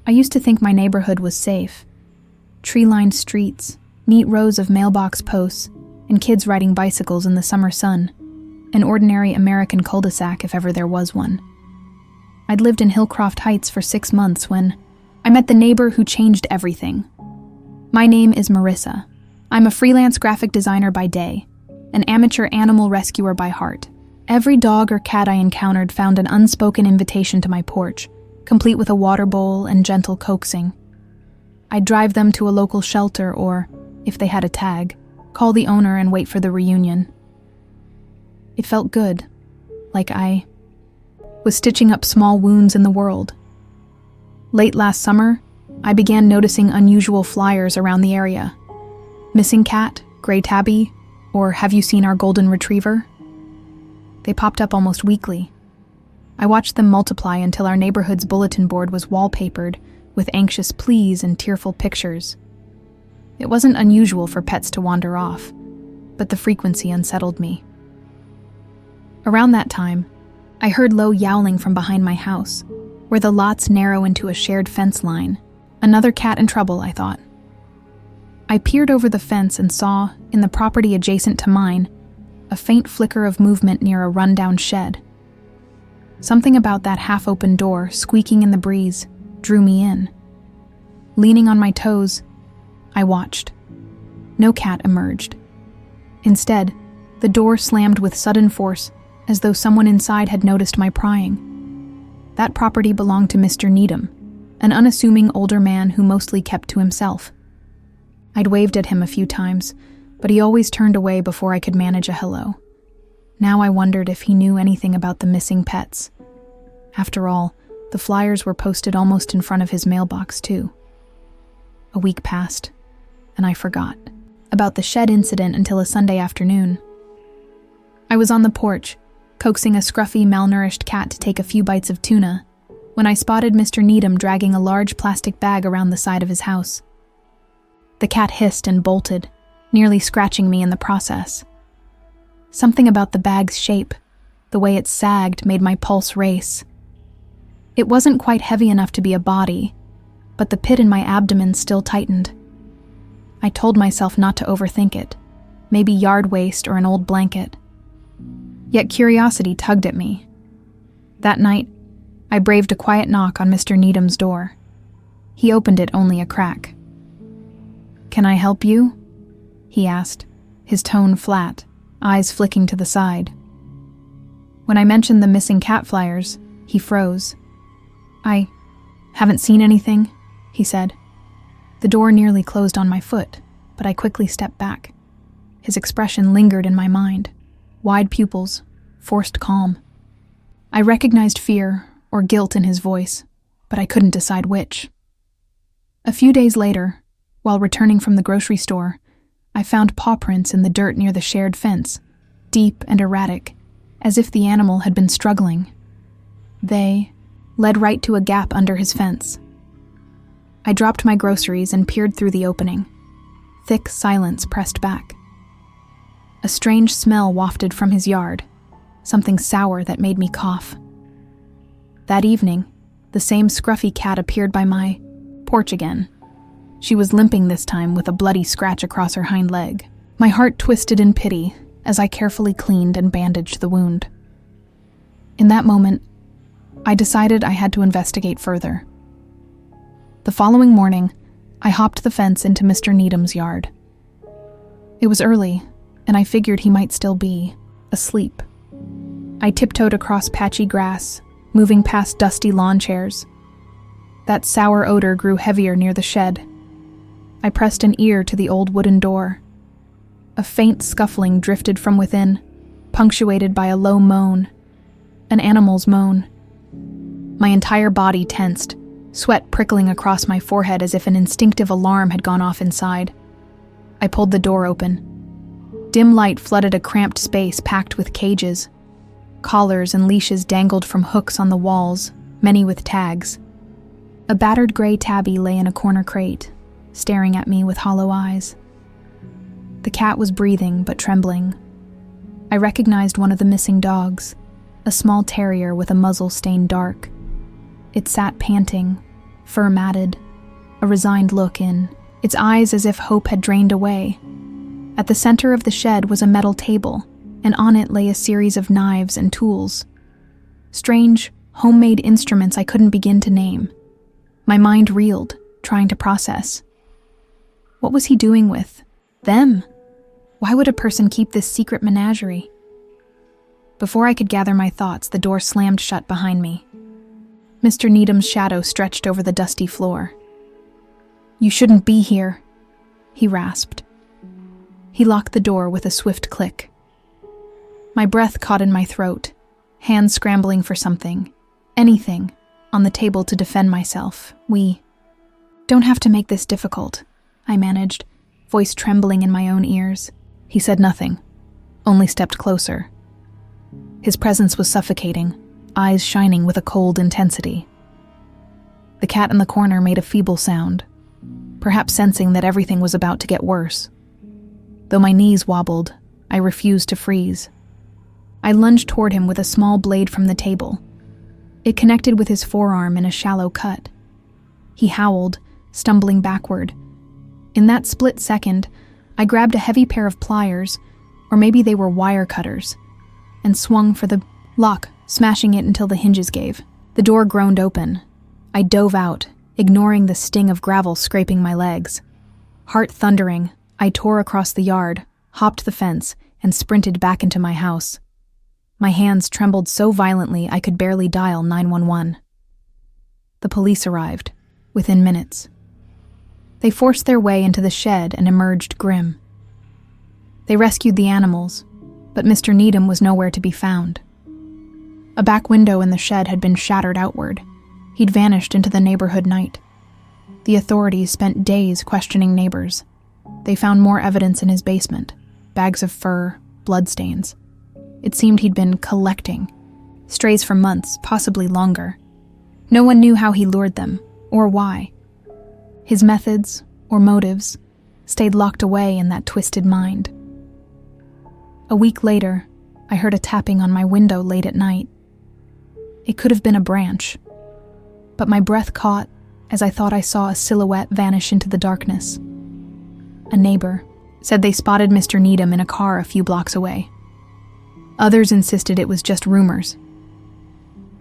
I used to think my neighborhood was safe. Tree-lined streets, neat rows of mailbox posts, and kids riding bicycles in the summer sun. An ordinary American cul-de-sac if ever there was one. I'd lived in Hillcroft Heights for 6 months when I met the neighbor who changed everything. My name is Marissa. I'm a freelance graphic designer by day, an amateur animal rescuer by heart. Every dog or cat I encountered found an unspoken invitation to my porch, complete with a water bowl and gentle coaxing. I'd drive them to a local shelter or, if they had a tag, call the owner and wait for the reunion. It felt good, like I was stitching up small wounds in the world. Late last summer, I began noticing unusual flyers around the area. Missing cat, gray tabby, or have you seen our golden retriever? They popped up almost weekly. I watched them multiply until our neighborhood's bulletin board was wallpapered with anxious pleas and tearful pictures. It wasn't unusual for pets to wander off, but the frequency unsettled me. Around that time, I heard low yowling from behind my house, where the lots narrow into a shared fence line. Another cat in trouble, I thought. I peered over the fence and saw, in the property adjacent to mine, a faint flicker of movement near a rundown shed. Something about that half-open door, squeaking in the breeze, drew me in. Leaning on my toes, I watched. No cat emerged. Instead, the door slammed with sudden force, as though someone inside had noticed my prying. That property belonged to Mr. Needham, an unassuming older man who mostly kept to himself. I'd waved at him a few times, but he always turned away before I could manage a hello. Now I wondered if he knew anything about the missing pets. After all, the flyers were posted almost in front of his mailbox, too. A week passed, and I forgot about the shed incident until a Sunday afternoon. I was on the porch, coaxing a scruffy, malnourished cat to take a few bites of tuna, when I spotted Mr. Needham dragging a large plastic bag around the side of his house. The cat hissed and bolted, nearly scratching me in the process. Something about the bag's shape, the way it sagged, made my pulse race. It wasn't quite heavy enough to be a body, but the pit in my abdomen still tightened. I told myself not to overthink it, maybe yard waste or an old blanket. Yet curiosity tugged at me. That night, I braved a quiet knock on Mr. Needham's door. He opened it only a crack. "Can I help you?" he asked, his tone flat, eyes flicking to the side. When I mentioned the missing cat flyers, he froze. "I haven't seen anything," he said. The door nearly closed on my foot, but I quickly stepped back. His expression lingered in my mind. Wide pupils, forced calm. I recognized fear or guilt in his voice, but I couldn't decide which. A few days later, while returning from the grocery store, I found paw prints in the dirt near the shared fence, deep and erratic, as if the animal had been struggling. They led right to a gap under his fence. I dropped my groceries and peered through the opening. Thick silence pressed back. A strange smell wafted from his yard, something sour that made me cough. That evening, the same scruffy cat appeared by my porch again. She was limping this time with a bloody scratch across her hind leg. My heart twisted in pity as I carefully cleaned and bandaged the wound. In that moment, I decided I had to investigate further. The following morning, I hopped the fence into Mr. Needham's yard. It was early, and I figured he might still be asleep. I tiptoed across patchy grass, moving past dusty lawn chairs. That sour odor grew heavier near the shed. I pressed an ear to the old wooden door. A faint scuffling drifted from within, punctuated by a low moan, an animal's moan. My entire body tensed, sweat prickling across my forehead as if an instinctive alarm had gone off inside. I pulled the door open. Dim light flooded a cramped space packed with cages. Collars and leashes dangled from hooks on the walls, many with tags. A battered gray tabby lay in a corner crate, staring at me with hollow eyes. The cat was breathing but trembling. I recognized one of the missing dogs, a small terrier with a muzzle stained dark. It sat panting, fur matted, a resigned look in its eyes as if hope had drained away. At the center of the shed was a metal table, and on it lay a series of knives and tools. Strange, homemade instruments I couldn't begin to name. My mind reeled, trying to process. What was he doing with them? Why would a person keep this secret menagerie? Before I could gather my thoughts, the door slammed shut behind me. Mr. Needham's shadow stretched over the dusty floor. "You shouldn't be here," he rasped. He locked the door with a swift click. My breath caught in my throat, hands scrambling for something, anything, on the table to defend myself. "We don't have to make this difficult," I managed, voice trembling in my own ears. He said nothing, only stepped closer. His presence was suffocating, eyes shining with a cold intensity. The cat in the corner made a feeble sound, perhaps sensing that everything was about to get worse. Though my knees wobbled, I refused to freeze. I lunged toward him with a small blade from the table. It connected with his forearm in a shallow cut. He howled, stumbling backward. In that split second, I grabbed a heavy pair of pliers, or maybe they were wire cutters, and swung for the lock, smashing it until the hinges gave. The door groaned open. I dove out, ignoring the sting of gravel scraping my legs. Heart thundering, I tore across the yard, hopped the fence, and sprinted back into my house. My hands trembled so violently I could barely dial 911. The police arrived, within minutes. They forced their way into the shed and emerged grim. They rescued the animals, but Mr. Needham was nowhere to be found. A back window in the shed had been shattered outward. He'd vanished into the neighborhood night. The authorities spent days questioning neighbors. They found more evidence in his basement, bags of fur, bloodstains. It seemed he'd been collecting strays for months, possibly longer. No one knew how he lured them, or why. His methods, or motives, stayed locked away in that twisted mind. A week later, I heard a tapping on my window late at night. It could have been a branch, but my breath caught as I thought I saw a silhouette vanish into the darkness. A neighbor said they spotted Mr. Needham in a car a few blocks away. Others insisted it was just rumors.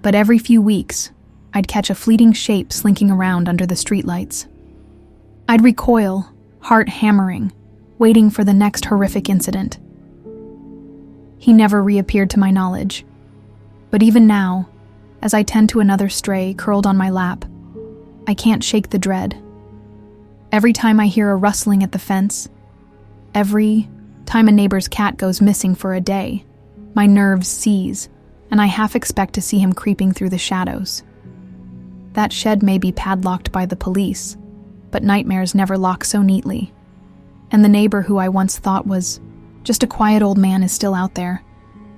But every few weeks, I'd catch a fleeting shape slinking around under the streetlights. I'd recoil, heart hammering, waiting for the next horrific incident. He never reappeared to my knowledge. But even now, as I tend to another stray curled on my lap, I can't shake the dread. Every time I hear a rustling at the fence, every time a neighbor's cat goes missing for a day, my nerves seize, and I half expect to see him creeping through the shadows. That shed may be padlocked by the police, but nightmares never lock so neatly. And the neighbor who I once thought was just a quiet old man is still out there,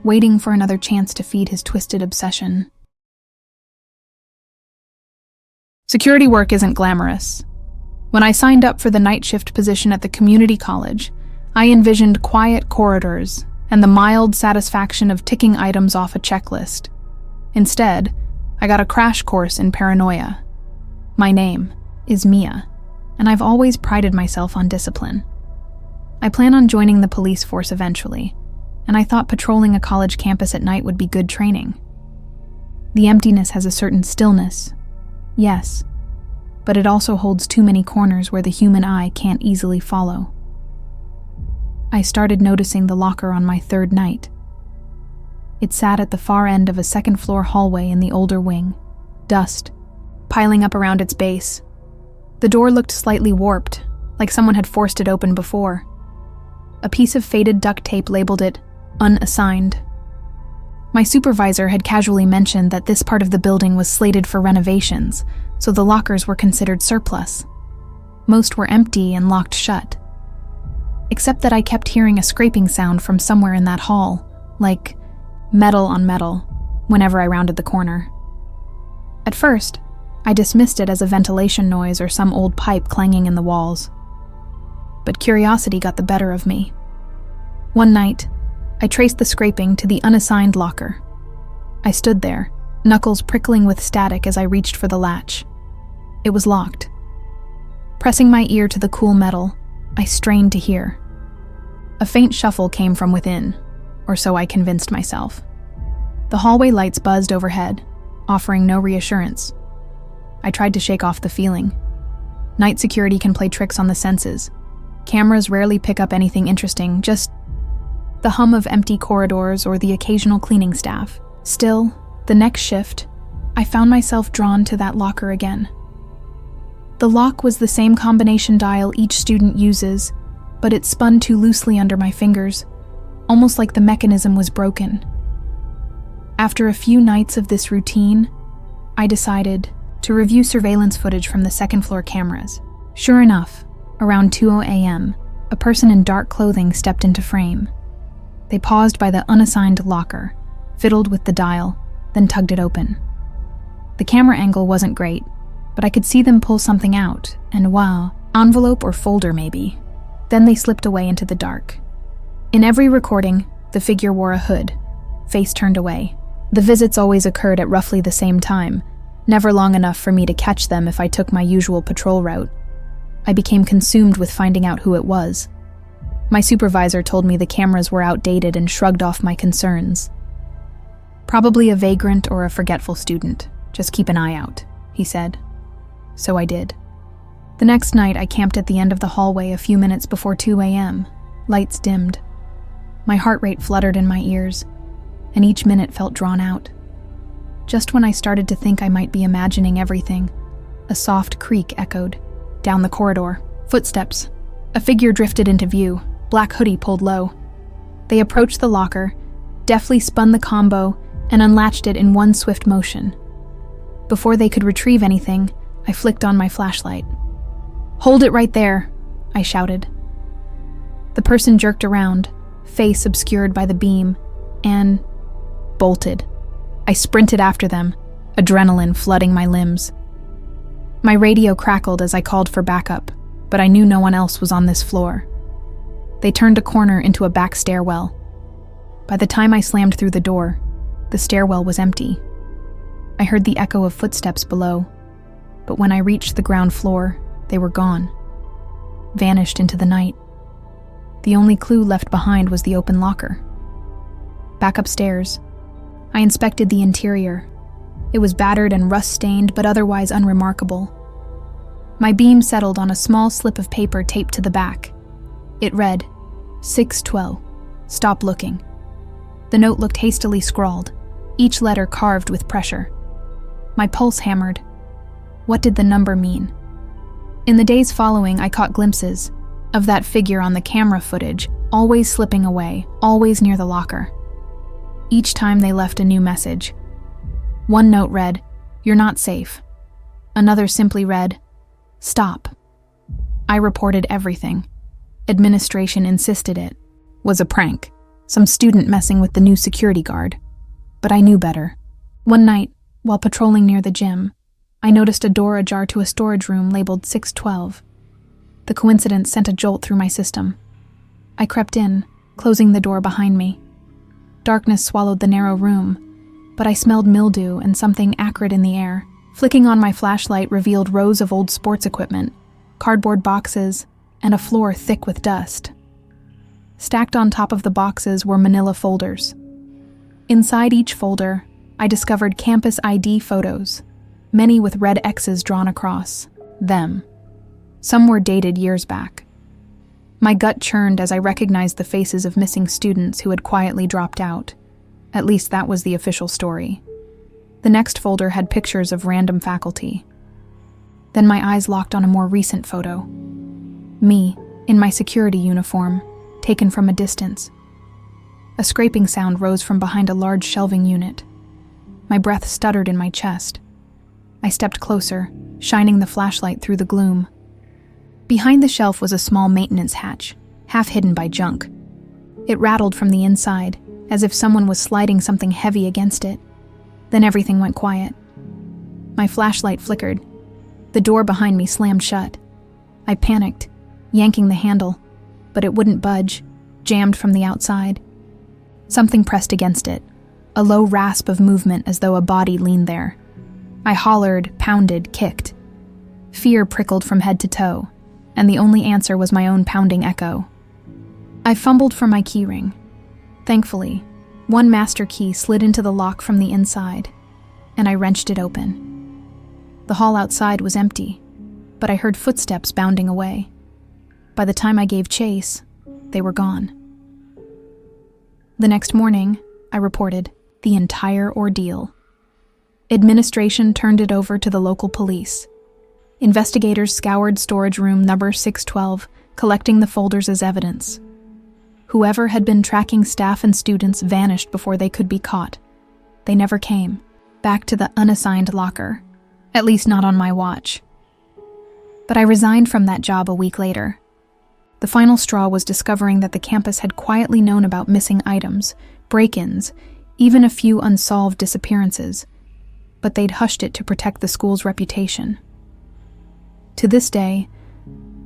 waiting for another chance to feed his twisted obsession. Security work isn't glamorous. When I signed up for the night shift position at the community college, I envisioned quiet corridors and the mild satisfaction of ticking items off a checklist. Instead, I got a crash course in paranoia. My name is Mia, and I've always prided myself on discipline. I plan on joining the police force eventually, and I thought patrolling a college campus at night would be good training. The emptiness has a certain stillness, yes, but it also holds too many corners where the human eye can't easily follow. I started noticing the locker on my third night. It sat at the far end of a second-floor hallway in the older wing, dust piling up around its base. The door looked slightly warped, like someone had forced it open before. A piece of faded duct tape labeled it unassigned. My supervisor had casually mentioned that this part of the building was slated for renovations, so the lockers were considered surplus. Most were empty and locked shut. Except that I kept hearing a scraping sound from somewhere in that hall, like metal on metal, whenever I rounded the corner. At first, I dismissed it as a ventilation noise or some old pipe clanging in the walls. But curiosity got the better of me. One night, I traced the scraping to the unassigned locker. I stood there, knuckles prickling with static as I reached for the latch. It was locked. Pressing my ear to the cool metal, I strained to hear. A faint shuffle came from within, or so I convinced myself. The hallway lights buzzed overhead, offering no reassurance. I tried to shake off the feeling. Night security can play tricks on the senses. Cameras rarely pick up anything interesting, just the hum of empty corridors or the occasional cleaning staff. Still, the next shift, I found myself drawn to that locker again. The lock was the same combination dial each student uses, but it spun too loosely under my fingers, almost like the mechanism was broken. After a few nights of this routine, I decided to review surveillance footage from the second-floor cameras. Sure enough, around 2 a.m., a person in dark clothing stepped into frame. They paused by the unassigned locker, fiddled with the dial, then tugged it open. The camera angle wasn't great, but I could see them pull something out, and wow, envelope or folder maybe. Then they slipped away into the dark. In every recording, the figure wore a hood, face turned away. The visits always occurred at roughly the same time, never long enough for me to catch them if I took my usual patrol route. I became consumed with finding out who it was. My supervisor told me the cameras were outdated and shrugged off my concerns. Probably a vagrant or a forgetful student. Just keep an eye out, he said. So I did. The next night, I camped at the end of the hallway a few minutes before 2 a.m. Lights dimmed. My heart rate fluttered in my ears, and each minute felt drawn out. Just when I started to think I might be imagining everything, a soft creak echoed. Down the corridor, footsteps. A figure drifted into view, black hoodie pulled low. They approached the locker, deftly spun the combo, and unlatched it in one swift motion. Before they could retrieve anything, I flicked on my flashlight. "Hold it right there," I shouted. The person jerked around, face obscured by the beam, and bolted. I sprinted after them, adrenaline flooding my limbs. My radio crackled as I called for backup, but I knew no one else was on this floor. They turned a corner into a back stairwell. By the time I slammed through the door, the stairwell was empty. I heard the echo of footsteps below, but when I reached the ground floor, they were gone, vanished into the night. The only clue left behind was the open locker. Back upstairs, I inspected the interior. It was battered and rust-stained, but otherwise unremarkable. My beam settled on a small slip of paper taped to the back. It read, 612, stop looking. The note looked hastily scrawled, each letter carved with pressure. My pulse hammered. What did the number mean? In the days following, I caught glimpses of that figure on the camera footage, always slipping away, always near the locker. Each time they left a new message. One note read, "You're not safe." Another simply read, "Stop." I reported everything. Administration insisted it was a prank, some student messing with the new security guard. But I knew better. One night, while patrolling near the gym, I noticed a door ajar to a storage room labeled 612. The coincidence sent a jolt through my system. I crept in, closing the door behind me. Darkness swallowed the narrow room, but I smelled mildew and something acrid in the air. Flicking on my flashlight revealed rows of old sports equipment, cardboard boxes, and a floor thick with dust. Stacked on top of the boxes were manila folders. Inside each folder, I discovered campus ID photos, many with red X's drawn across them. Some were dated years back. My gut churned as I recognized the faces of missing students who had quietly dropped out. At least that was the official story. The next folder had pictures of random faculty. Then my eyes locked on a more recent photo. Me, in my security uniform, taken from a distance. A scraping sound rose from behind a large shelving unit. My breath stuttered in my chest. I stepped closer, shining the flashlight through the gloom. Behind the shelf was a small maintenance hatch, half hidden by junk. It rattled from the inside, as if someone was sliding something heavy against it. Then everything went quiet. My flashlight flickered. The door behind me slammed shut. I panicked, yanking the handle, but it wouldn't budge, jammed from the outside. Something pressed against it, a low rasp of movement as though a body leaned there. I hollered, pounded, kicked. Fear prickled from head to toe, and the only answer was my own pounding echo. I fumbled for my keyring. Thankfully, one master key slid into the lock from the inside, and I wrenched it open. The hall outside was empty, but I heard footsteps bounding away. By the time I gave chase, they were gone. The next morning, I reported the entire ordeal. Administration turned it over to the local police. Investigators scoured storage room number 612, collecting the folders as evidence. Whoever had been tracking staff and students vanished before they could be caught. They never came back to the unassigned locker, at least not on my watch. But I resigned from that job a week later. The final straw was discovering that the campus had quietly known about missing items, break-ins, even a few unsolved disappearances, but they'd hushed it to protect the school's reputation. To this day,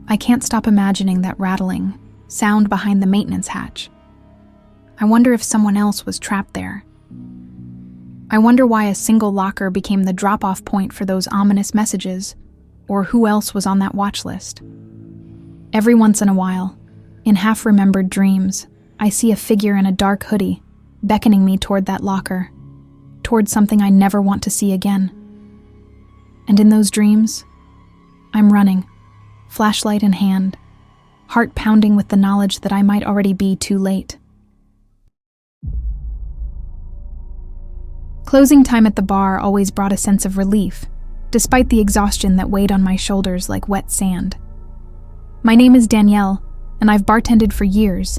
I can't stop imagining that rattling sound behind the maintenance hatch. I wonder if someone else was trapped there. I wonder why a single locker became the drop-off point for those ominous messages, or who else was on that watch list. Every once in a while, in half-remembered dreams, I see a figure in a dark hoodie beckoning me toward that locker, toward something I never want to see again. And in those dreams, I'm running, flashlight in hand, heart pounding with the knowledge that I might already be too late. Closing time at the bar always brought a sense of relief, despite the exhaustion that weighed on my shoulders like wet sand. My name is Danielle, and I've bartended for years.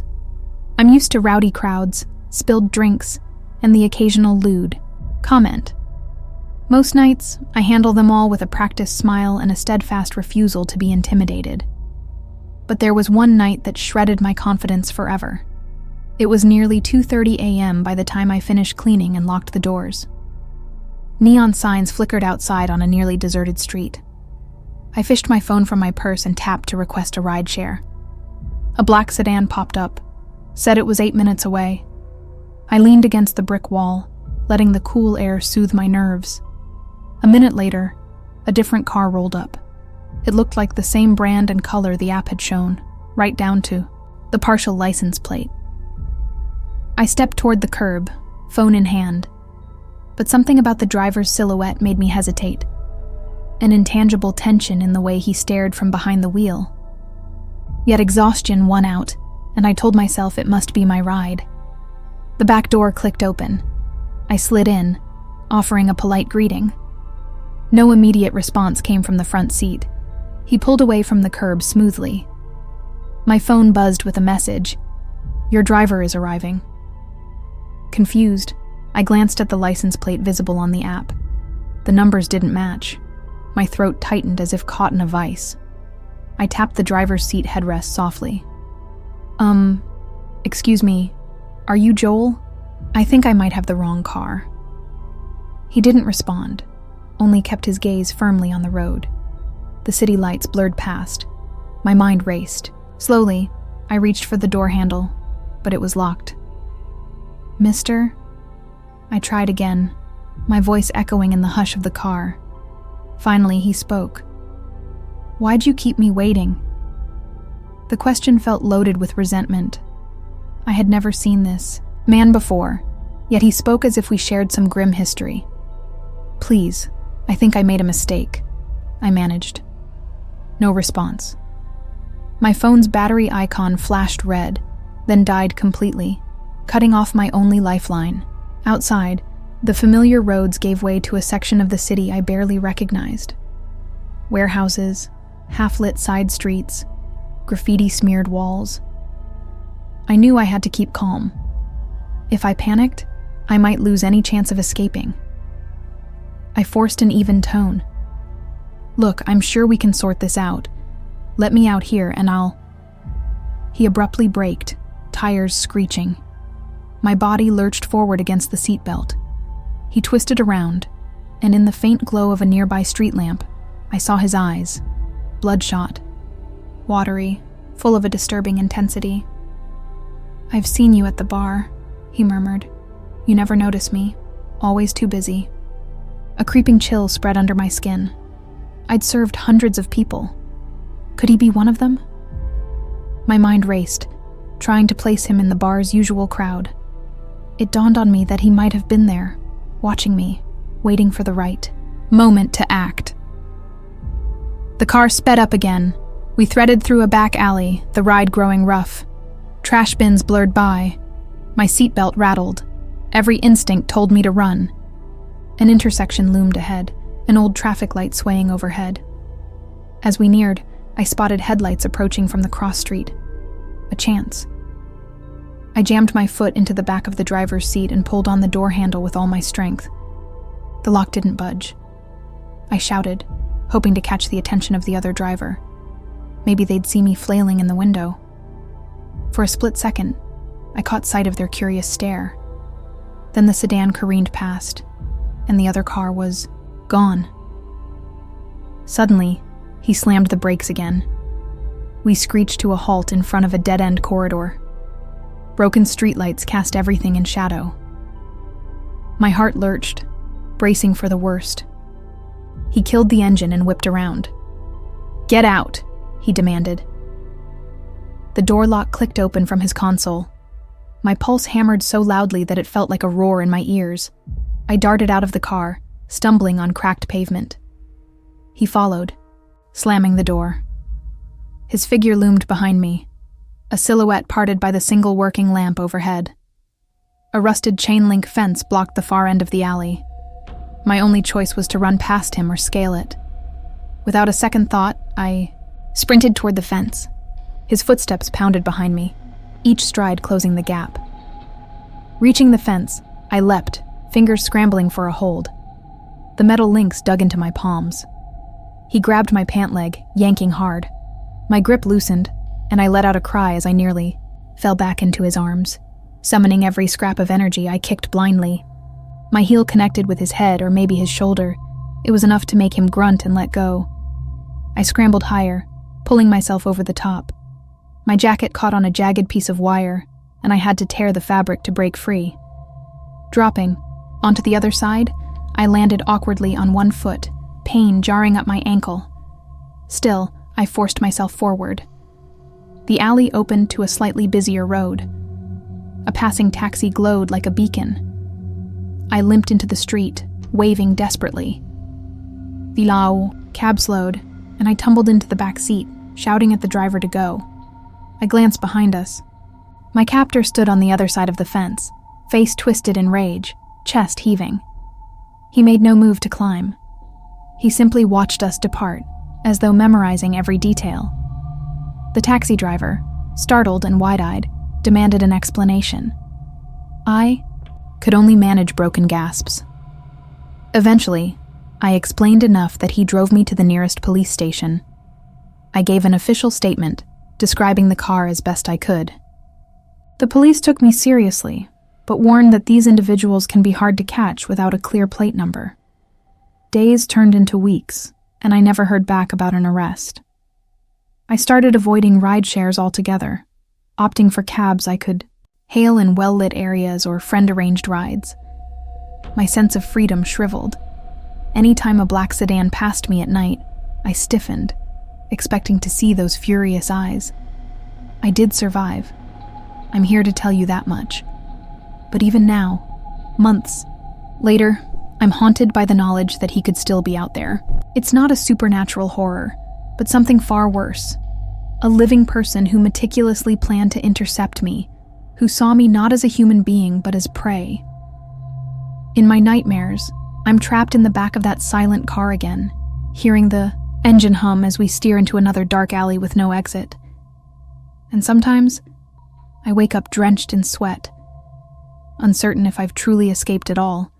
I'm used to rowdy crowds, spilled drinks, and the occasional lewd comment. Most nights, I handle them all with a practiced smile and a steadfast refusal to be intimidated. But there was one night that shredded my confidence forever. It was nearly 2:30 a.m. by the time I finished cleaning and locked the doors. Neon signs flickered outside on a nearly deserted street. I fished my phone from my purse and tapped to request a rideshare. A black sedan popped up, said it was 8 minutes away. I leaned against the brick wall, letting the cool air soothe my nerves. A minute later, a different car rolled up. It looked like the same brand and color the app had shown, right down to the partial license plate. I stepped toward the curb, phone in hand, but something about the driver's silhouette made me hesitate. An intangible tension in the way he stared from behind the wheel. Yet exhaustion won out, and I told myself it must be my ride. The back door clicked open. I slid in, offering a polite greeting. No immediate response came from the front seat. He pulled away from the curb smoothly. My phone buzzed with a message. "Your driver is arriving." Confused, I glanced at the license plate visible on the app. The numbers didn't match. My throat tightened as if caught in a vice. I tapped the driver's seat headrest softly. Excuse me, are you Joel? I think I might have the wrong car." He didn't respond, only kept his gaze firmly on the road. The city lights blurred past. My mind raced. Slowly, I reached for the door handle, but it was locked. "Mister?" I tried again, my voice echoing in the hush of the car. Finally, he spoke. "Why'd you keep me waiting?" The question felt loaded with resentment. I had never seen this man before, yet he spoke as if we shared some grim history. "Please, I think I made a mistake," I managed. No response. My phone's battery icon flashed red, then died completely, cutting off my only lifeline. Outside, the familiar roads gave way to a section of the city I barely recognized. Warehouses, half-lit side streets, graffiti-smeared walls. I knew I had to keep calm. If I panicked, I might lose any chance of escaping. I forced an even tone. "Look, I'm sure we can sort this out. Let me out here and I'll..." He abruptly braked, tires screeching. My body lurched forward against the seatbelt. He twisted around, and in the faint glow of a nearby street lamp, I saw his eyes, bloodshot, watery, full of a disturbing intensity. "I've seen you at the bar," he murmured. "You never notice me, always too busy." A creeping chill spread under my skin. I'd served hundreds of people. Could he be one of them? My mind raced, trying to place him in the bar's usual crowd. It dawned on me that he might have been there, watching me, waiting for the right moment to act. The car sped up again. We threaded through a back alley, the ride growing rough. Trash bins blurred by. My seatbelt rattled. Every instinct told me to run. An intersection loomed ahead, an old traffic light swaying overhead. As we neared, I spotted headlights approaching from the cross street. A chance. I jammed my foot into the back of the driver's seat and pulled on the door handle with all my strength. The lock didn't budge. I shouted, hoping to catch the attention of the other driver. Maybe they'd see me flailing in the window. For a split second, I caught sight of their curious stare. Then the sedan careened past, and the other car was gone. Suddenly, he slammed the brakes again. We screeched to a halt in front of a dead-end corridor. Broken streetlights cast everything in shadow. My heart lurched, bracing for the worst. He killed the engine and whipped around. "Get out," he demanded. The door lock clicked open from his console. My pulse hammered so loudly that it felt like a roar in my ears. I darted out of the car, stumbling on cracked pavement. He followed, slamming the door. His figure loomed behind me, a silhouette parted by the single working lamp overhead. A rusted chain-link fence blocked the far end of the alley. My only choice was to run past him or scale it. Without a second thought, I sprinted toward the fence. His footsteps pounded behind me, each stride closing the gap. Reaching the fence, I leapt, fingers scrambling for a hold. The metal links dug into my palms. He grabbed my pant leg, yanking hard. My grip loosened, and I let out a cry as I nearly fell back into his arms. Summoning every scrap of energy, I kicked blindly. My heel connected with his head or maybe his shoulder. It was enough to make him grunt and let go. I scrambled higher, pulling myself over the top. My jacket caught on a jagged piece of wire, and I had to tear the fabric to break free. Dropping onto the other side, I landed awkwardly on one foot, pain jarring up my ankle. Still, I forced myself forward. The alley opened to a slightly busier road. A passing taxi glowed like a beacon. I limped into the street, waving desperately. Vilau, cab slowed, and I tumbled into the back seat, shouting at the driver to go. I glanced behind us. My captor stood on the other side of the fence, face twisted in rage, chest heaving. He made no move to climb. He simply watched us depart, as though memorizing every detail. The taxi driver, startled and wide-eyed, demanded an explanation. I could only manage broken gasps. Eventually, I explained enough that he drove me to the nearest police station. I gave an official statement, describing the car as best I could. The police took me seriously, but warned that these individuals can be hard to catch without a clear plate number. Days turned into weeks, and I never heard back about an arrest. I started avoiding rideshares altogether, opting for cabs I could hail in well-lit areas or friend-arranged rides. My sense of freedom shriveled. Anytime a black sedan passed me at night, I stiffened, expecting to see those furious eyes. I did survive. I'm here to tell you that much. But even now, months later, I'm haunted by the knowledge that he could still be out there. It's not a supernatural horror, but something far worse. A living person who meticulously planned to intercept me, who saw me not as a human being but as prey. In my nightmares, I'm trapped in the back of that silent car again, hearing the engine hum as we steer into another dark alley with no exit. And sometimes, I wake up drenched in sweat, uncertain if I've truly escaped at all.